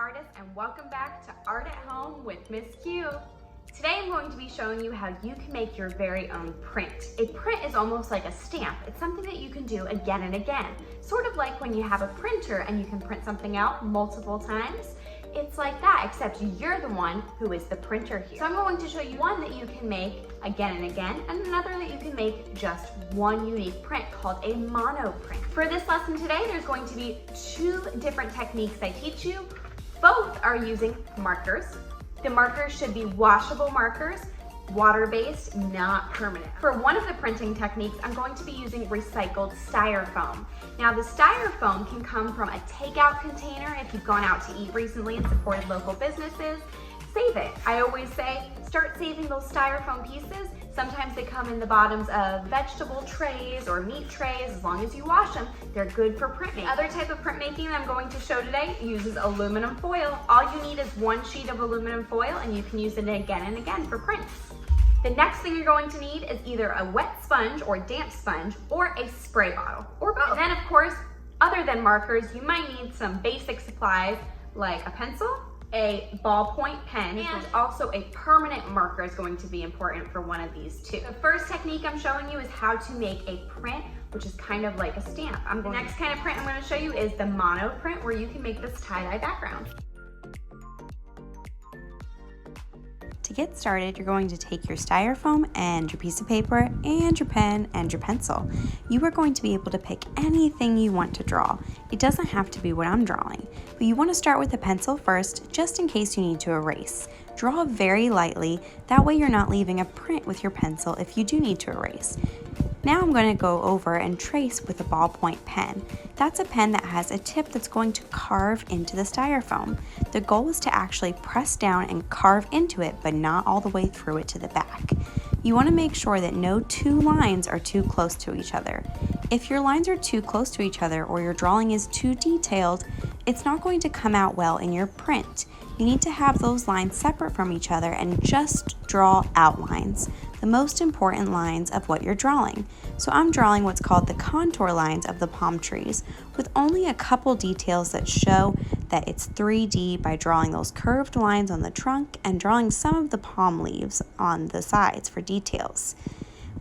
artists, and welcome back to Art at Home with Miss Q. Today I'm going to be showing you how you can make your very own print. A print is almost like a stamp. It's something that you can do again and again. Sort of like when you have a printer and you can print something out multiple times. It's like that, except you're the one who is the printer here. So I'm going to show you one that you can make again and again, and another that you can make just one unique print called a mono print. For this lesson today, there's going to be two different techniques I teach you. Both are using markers. The markers should be washable markers, water-based, not permanent. For one of the printing techniques, I'm going to be using recycled styrofoam. Now the styrofoam can come from a takeout container if you've gone out to eat recently and supported local businesses. Save it. I always say, start saving those styrofoam pieces. Sometimes they come in the bottoms of vegetable trays or meat trays. As long as you wash them, they're good for printmaking. The other type of printmaking that I'm going to show today uses aluminum foil. All you need is one sheet of aluminum foil and you can use it again and again for prints. The next thing you're going to need is either a wet sponge or damp sponge or a spray bottle or both. And then of course, other than markers, you might need some basic supplies like a pencil, a ballpoint pen, and also a permanent marker is going to be important for one of these too. The first technique I'm showing you is how to make a print, which is kind of like a stamp. The next kind of print I'm going to show you is the mono print, where you can make this tie-dye background. To get started, you're going to take your styrofoam and your piece of paper and your pen and your pencil. You are going to be able to pick anything you want to draw. It doesn't have to be what I'm drawing, but you want to start with the pencil first, just in case you need to erase. Draw very lightly, that way you're not leaving a print with your pencil if you do need to erase. Now I'm going to go over and trace with a ballpoint pen. That's a pen that has a tip that's going to carve into the styrofoam. The goal is to actually press down and carve into it, but not all the way through it to the back. You want to make sure that no two lines are too close to each other. If your lines are too close to each other or your drawing is too detailed, it's not going to come out well in your print. You need to have those lines separate from each other and just draw outlines, the most important lines of what you're drawing. So I'm drawing what's called the contour lines of the palm trees, with only a couple details that show that it's 3D by drawing those curved lines on the trunk and drawing some of the palm leaves on the sides for details.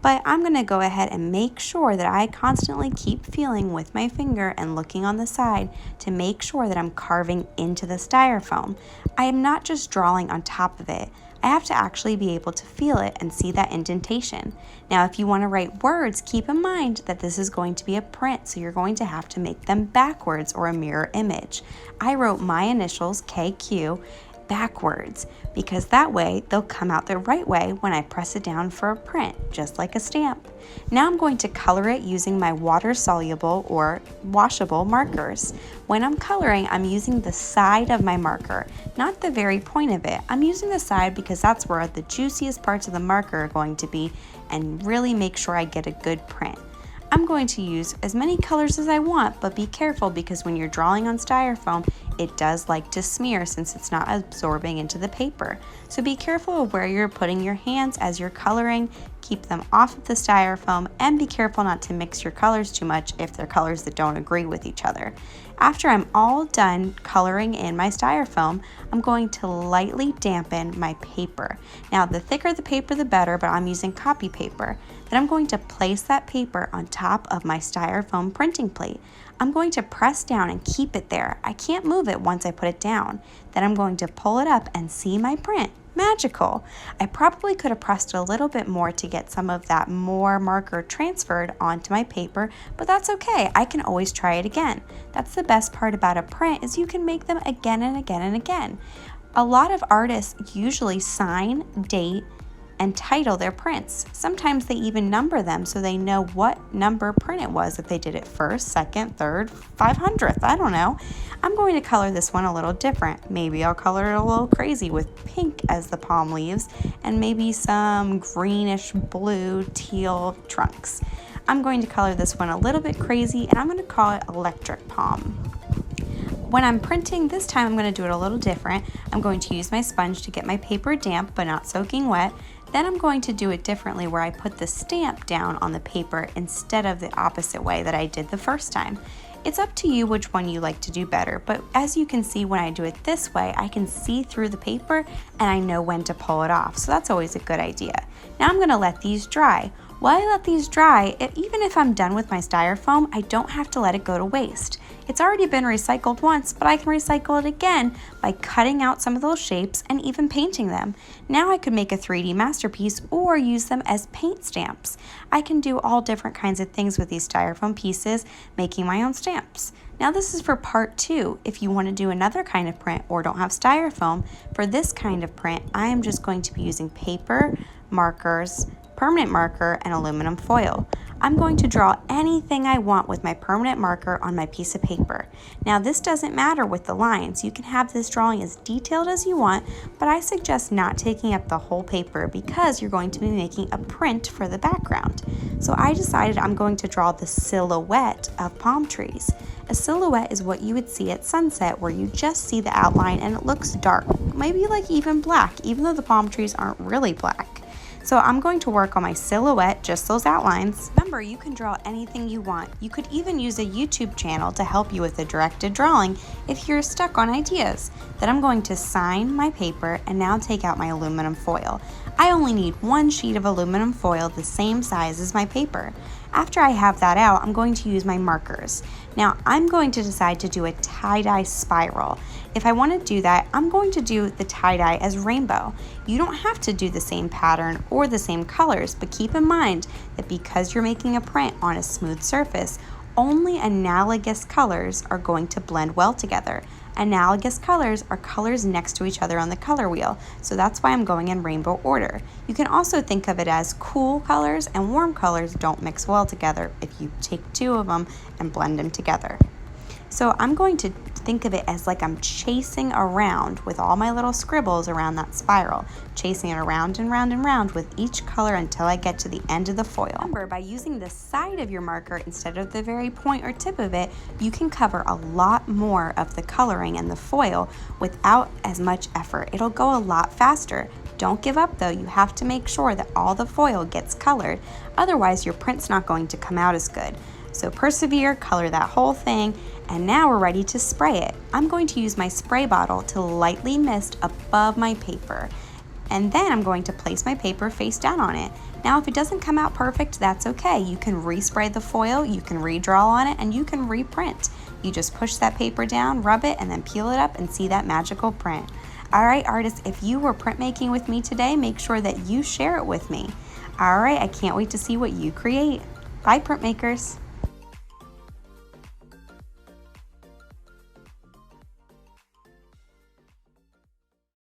But I'm going to go ahead and make sure that I constantly keep feeling with my finger and looking on the side to make sure that I'm carving into the styrofoam. I am not just drawing on top of it. I have to actually be able to feel it and see that indentation. Now, if you want to write words, keep in mind that this is going to be a print, so you're going to have to make them backwards or a mirror image. I wrote my initials, KQ, backwards because that way they'll come out the right way when I press it down for a print, just like a stamp. Now I'm going to color it using my water-soluble or washable markers. When I'm coloring, I'm using the side of my marker, not the very point of it. I'm using the side because that's where the juiciest parts of the marker are going to be and really make sure I get a good print. I'm going to use as many colors as I want, but be careful because when you're drawing on styrofoam, it does like to smear since it's not absorbing into the paper. So be careful of where you're putting your hands as you're coloring. Keep them off of the styrofoam and be careful not to mix your colors too much if they're colors that don't agree with each other. After I'm all done coloring in my styrofoam, I'm going to lightly dampen my paper. Now, the thicker the paper, the better, but I'm using copy paper. Then I'm going to place that paper on top of my styrofoam printing plate. I'm going to press down and keep it there. I can't move it once I put it down. Then I'm going to pull it up and see my print. Magical. I probably could have pressed a little bit more to get some of that more marker transferred onto my paper, but that's okay. I can always try it again. That's the best part about a print is you can make them again and again and again. A lot of artists usually sign, date, and title their prints. Sometimes they even number them so they know what number print it was, if they did it first, second, third, 500th, I don't know. I'm going to color this one a little different. Maybe I'll color it a little crazy with pink as the palm leaves and maybe some greenish blue teal trunks. I'm going to color this one a little bit crazy and I'm going to call it electric palm. When I'm printing this time, I'm going to do it a little different. I'm going to use my sponge to get my paper damp but not soaking wet. Then I'm going to do it differently where I put the stamp down on the paper instead of the opposite way that I did the first time. It's up to you which one you like to do better, but as you can see when I do it this way, I can see through the paper and I know when to pull it off, so that's always a good idea. Now I'm going to let these dry. While I let these dry, even if I'm done with my styrofoam, I don't have to let it go to waste. It's already been recycled once, but I can recycle it again by cutting out some of those shapes and even painting them. Now I could make a 3D masterpiece or use them as paint stamps. I can do all different kinds of things with these styrofoam pieces, making my own stamps. Now this is for part 2. If you want to do another kind of print or don't have styrofoam, for this kind of print, I am just going to be using paper, markers, permanent marker, and aluminum foil. I'm going to draw anything I want with my permanent marker on my piece of paper. Now this doesn't matter with the lines. You can have this drawing as detailed as you want, but I suggest not taking up the whole paper because you're going to be making a print for the background. So I decided I'm going to draw the silhouette of palm trees. A silhouette is what you would see at sunset where you just see the outline and it looks dark, maybe like even black, even though the palm trees aren't really black. So I'm going to work on my silhouette, just those outlines. Remember, you can draw anything you want. You could even use a YouTube channel to help you with a directed drawing if you're stuck on ideas. Then I'm going to sign my paper and now take out my aluminum foil. I only need 1 sheet of aluminum foil the same size as my paper. After I have that out, I'm going to use my markers. Now I'm going to decide to do a tie-dye spiral. If I want to do that, I'm going to do the tie-dye as rainbow. You don't have to do the same pattern or the same colors, but keep in mind that because you're making a print on a smooth surface, only analogous colors are going to blend well together. Analogous colors are colors next to each other on the color wheel, so that's why I'm going in rainbow order. You can also think of it as cool colors and warm colors don't mix well together if you take 2 of them and blend them together. So I'm going to think of it as like I'm chasing around with all my little scribbles around that spiral, chasing it around and round and round with each color until I get to the end of the foil. Remember, by using the side of your marker instead of the very point or tip of it, you can cover a lot more of the coloring and the foil without as much effort. It'll go a lot faster. Don't give up though, you have to make sure that all the foil gets colored, otherwise your print's not going to come out as good. So persevere, color that whole thing, and now we're ready to spray it. I'm going to use my spray bottle to lightly mist above my paper. And then I'm going to place my paper face down on it. Now if it doesn't come out perfect, that's okay. You can respray the foil, you can redraw on it, and you can reprint. You just push that paper down, rub it, and then peel it up and see that magical print. Alright artists, if you were printmaking with me today, make sure that you share it with me. Alright, I can't wait to see what you create. Bye printmakers.